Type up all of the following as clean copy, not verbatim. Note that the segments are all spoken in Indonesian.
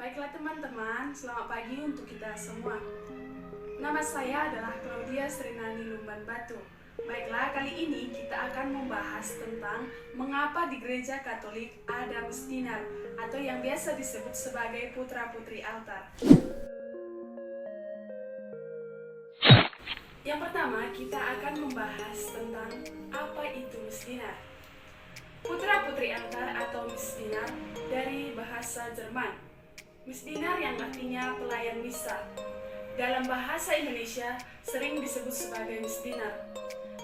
Baiklah teman-teman, selamat pagi untuk kita semua. Nama saya adalah Claudia Srinani Lumban Batu. Baiklah, kali ini kita akan membahas tentang mengapa di gereja Katolik ada misdinar atau yang biasa disebut sebagai putra-putri altar. Yang pertama, kita akan membahas tentang apa itu misdinar. Putra-putri altar atau misdinar dari bahasa Jerman. Misdinar yang artinya pelayan misa. Dalam bahasa Indonesia sering disebut sebagai misdinar,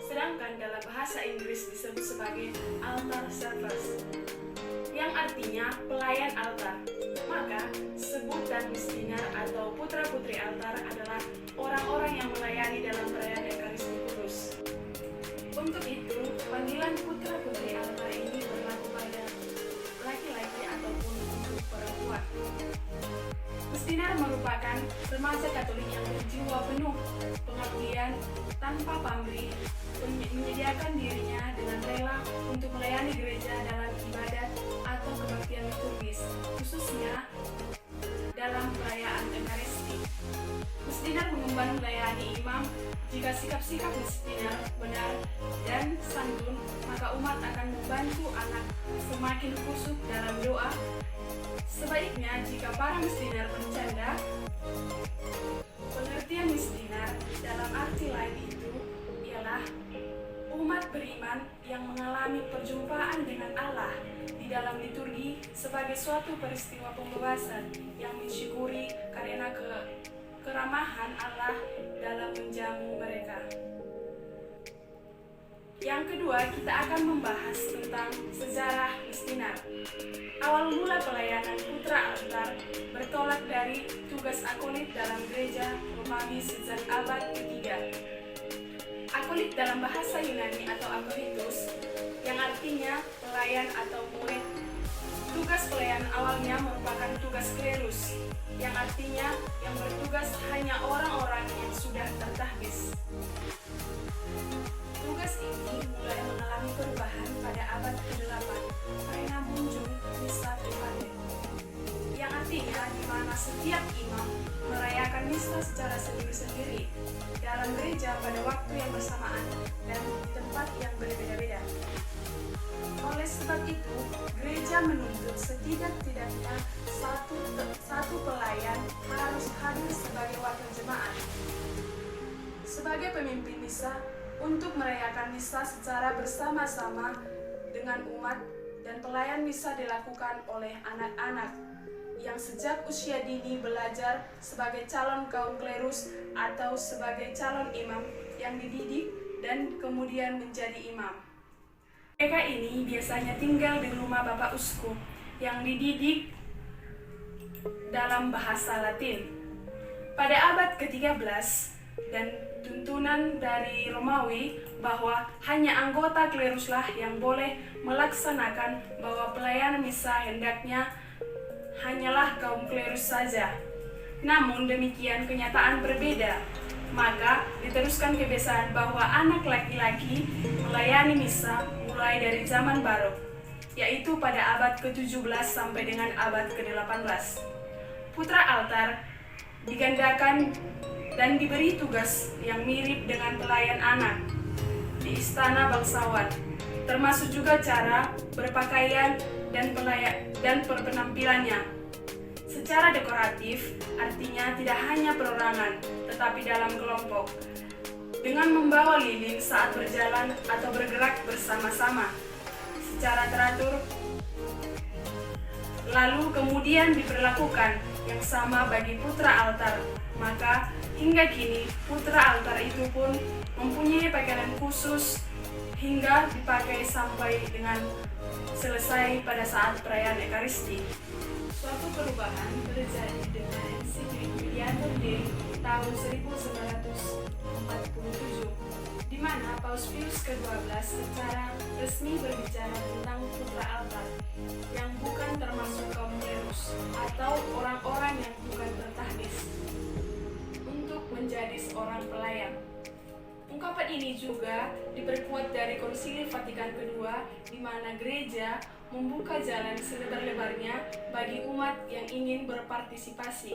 sedangkan dalam bahasa Inggris disebut sebagai altar servers, yang artinya pelayan altar. Maka sebutan misdinar atau putra-putri altar adalah orang-orang yang melayani dalam perayaan Ekaristi Kudus. Untuk itu, panggilan putra-putri altar ini berlaku pada laki-laki ataupun untuk perempuan. Misdinar merupakan remaja Katolik yang berjiwa penuh pengabdian tanpa pamrih, menyediakan dirinya dengan rela untuk melayani gereja dalam ibadat atau kebaktian liturgis, khususnya dalam perayaan Ekaristi. Misdinar mengemban melayani imam. Jika sikap-sikap misdinar benar dan santun, maka umat akan membantu anak semakin khusyuk dalam doa. Sebaliknya, jika para misdinar bercanda, pengertian misdinar dalam arti lain itu ialah umat beriman yang mengalami perjumpaan dengan Allah di dalam liturgi sebagai suatu peristiwa pembebasan yang mensyukuri karena keramahan Allah dalam menjamu mereka. Yang kedua, kita akan membahas tentang sejarah misdinar. Awal mula pelayanan putra altar bertolak dari tugas akolit dalam gereja Romawi sejak abad ketiga. Akolit dalam bahasa Yunani atau akolitus, yang artinya pelayan atau murid. Tugas pelayanan awalnya merupakan tugas klerus, yang artinya yang bertugas hanya orang-orang yang sudah tertahbis. Tugas ini mulai mengalami perubahan pada abad ke-8 karena muncul misa private, yang artinya di mana setiap imam merayakan misa secara sendiri-sendiri dalam gereja pada waktu yang bersamaan dan di tempat yang berbeda-beda. Oleh sebab itu, gereja menuntut setidak-tidaknya satu pelayan harus hadir sebagai wakil jemaat, sebagai pemimpin misa untuk merayakan misa secara bersama-sama dengan umat, dan pelayan misa dilakukan oleh anak-anak yang sejak usia dini belajar sebagai calon kaum klerus atau sebagai calon imam yang dididik dan kemudian menjadi imam. Mereka ini biasanya tinggal di rumah Bapak Uskup yang dididik dalam bahasa Latin. Pada abad ke-13 dan tuntunan dari Romawi bahwa hanya anggota kleruslah yang boleh melaksanakan bahwa pelayanan misa hendaknya hanyalah kaum klerus saja. Namun demikian kenyataan berbeda. Maka diteruskan kebiasaan bahwa anak laki-laki melayani misa mulai dari zaman barok, yaitu pada abad ke-17 sampai dengan abad ke-18. Putra altar digandakan dan diberi tugas yang mirip dengan pelayan anak di istana bangsawan, termasuk juga cara berpakaian dan penampilannya. Secara dekoratif, artinya tidak hanya perorangan, tetapi dalam kelompok, dengan membawa lilin saat berjalan atau bergerak bersama-sama secara teratur. Lalu kemudian diperlakukan yang sama bagi putra altar. Maka hingga kini putra altar itu pun mempunyai pakaian khusus hingga dipakai sampai dengan selesai pada saat perayaan Ekaristi. Suatu perubahan terjadi dengan Ensiklik Mediator Dei tahun 1947, di mana Paus Pius ke-12 secara resmi berbicara tentang putra altar yang bukan termasuk kaum klerus atau orang-orang yang bukan tertahbis untuk menjadi seorang pelayan. Ungkapan ini juga diperkuat dari Konsili Vatikan kedua, di mana gereja membuka jalan selebar-lebarnya bagi umat yang ingin berpartisipasi,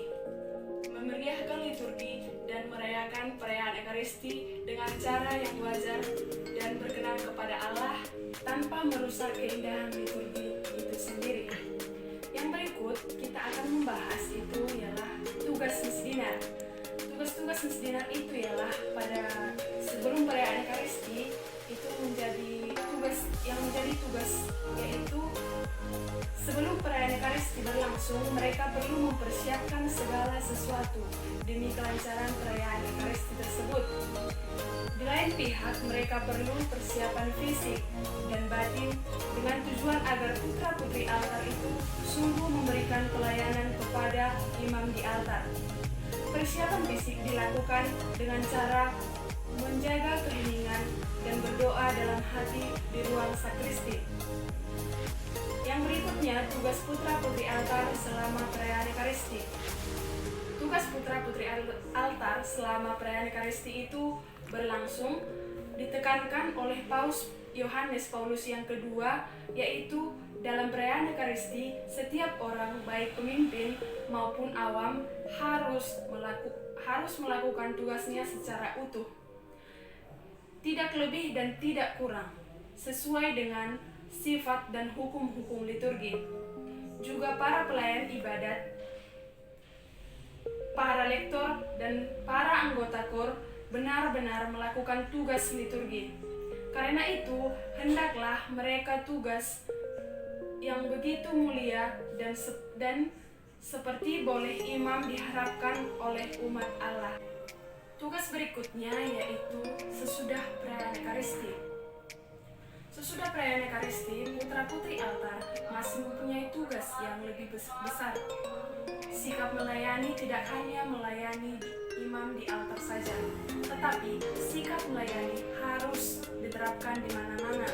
memeriahkan liturgi dan merayakan perayaan Ekaristi dengan cara yang wajar dan berkenan kepada Allah tanpa merusak keindahan liturgi itu sendiri. Yang berikut kita akan membahas itu ialah tugas misdinar. Tugas-tugas misdinar itu ialah pada sebelum perayaan Ekaristi itu menjadi tugas yaitu sebelum perayaan Ekaristi berlangsung, mereka perlu mempersiapkan segala sesuatu demi kelancaran perayaan Ekaristi tersebut. Di lain pihak, mereka perlu persiapan fisik dan batin dengan tujuan agar putra-putri altar itu sungguh memberikan pelayanan kepada imam di altar. Persiapan fisik dilakukan dengan cara menjaga keheningan dan berdoa dalam hati di ruang sakristi. Yang berikutnya, tugas putra-putri altar selama perayaan Ekaristi. Tugas putra-putri altar selama perayaan Ekaristi itu berlangsung ditekankan oleh Paus Yohanes Paulus yang kedua, yaitu dalam perayaan Ekaristi setiap orang baik pemimpin maupun awam harus melakukan tugasnya secara utuh, tidak lebih dan tidak kurang, sesuai dengan sifat dan hukum-hukum liturgi. Juga para pelayan ibadat, para lektor dan para anggota KOR benar-benar melakukan tugas liturgi. Karena itu, hendaklah mereka tugas yang begitu mulia dan seperti boleh imam diharapkan oleh umat Allah. Tugas berikutnya yaitu sesudah perayaan Ekaristi. Sesudah perayaan Ekaristi, putra-putri altar masih mempunyai tugas yang lebih besar. Sikap melayani tidak hanya melayani imam di altar saja, tetapi sikap melayani harus diterapkan di mana-mana.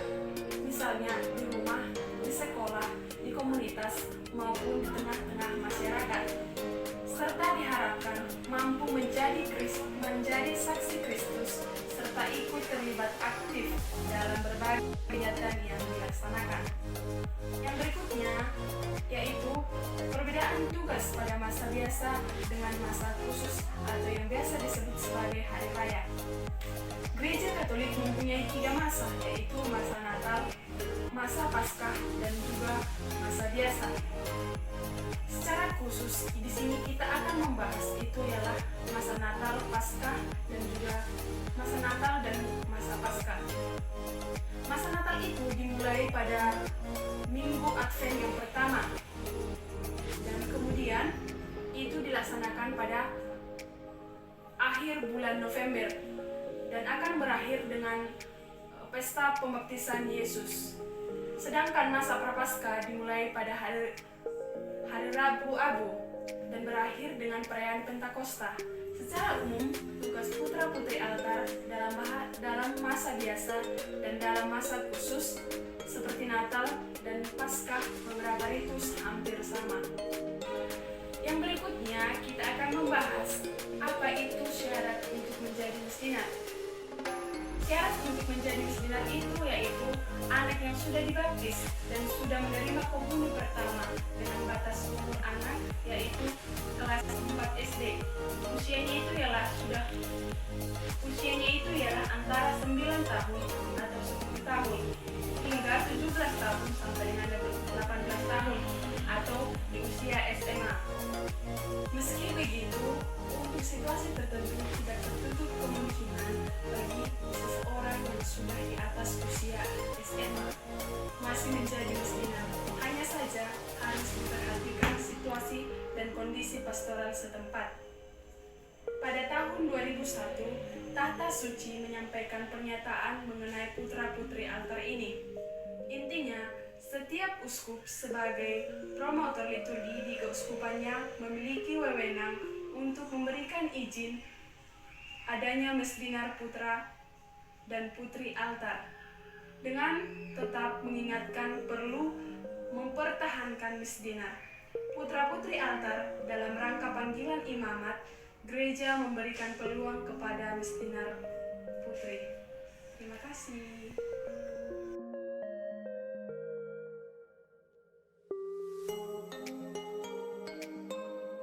Misalnya di rumah, di sekolah, di komunitas, maupun di tengah-tengah masyarakat. Serta diharapkan mampu menjadi saksi Kristus serta ikut terlibat aktif dalam berbagai kegiatan yang dilaksanakan. Yang berikutnya yaitu perbedaan tugas pada masa biasa dengan masa khusus atau yang biasa disebut sebagai hari raya. Gereja Katolik mempunyai 3 masa, yaitu masa Natal, masa Paskah, dan juga masa biasa. Secara khusus di sini kita akan membahas itu ialah masa Natal, Paskah, dan juga masa Natal dan masa Paskah. Masa Natal itu dimulai pada Minggu Advent yang pertama, dan kemudian itu dilaksanakan pada akhir bulan November dan akan berakhir dengan pesta pembaptisan Yesus. Sedangkan masa Prapaskah dimulai pada hari Rabu Abu dan berakhir dengan perayaan Pentakosta. Secara umum, tugas putra-putri altar dalam masa biasa dan dalam masa khusus seperti Natal dan Paskah beberapa ritus hampir sama. Yang berikutnya kita akan membahas apa itu syarat untuk menjadi misdinar. Syarat untuk menjadi misdinar itu yaitu anak yang sudah dibaptis dan sudah menerima komunion pertama dengan batas umur anak yaitu kelas 4 SD. Usianya itu ialah antara 9 tahun atau 10 tahun hingga 17 tahun sampai dengan 18 tahun atau di usia SMA. Meski begitu, untuk situasi tertentu tidak tertutup kemungkinan bagi seseorang yang sudah di atas usia SMA masih menjadi misdinar. Hanya saja harus diperhatikan situasi dan kondisi pastoral setempat. Pada tahun 2001, Tahta Suci menyampaikan pernyataan mengenai putra-putri altar ini. Intinya, setiap uskup sebagai promotor liturgi di keuskupannya memiliki wewenang untuk memberikan izin adanya misdinar putra dan putri altar, dengan tetap mengingatkan perlu mempertahankan misdinar putra-putri altar dalam rangka panggilan imamat. Gereja memberikan peluang kepada misdinar putri. Terima kasih.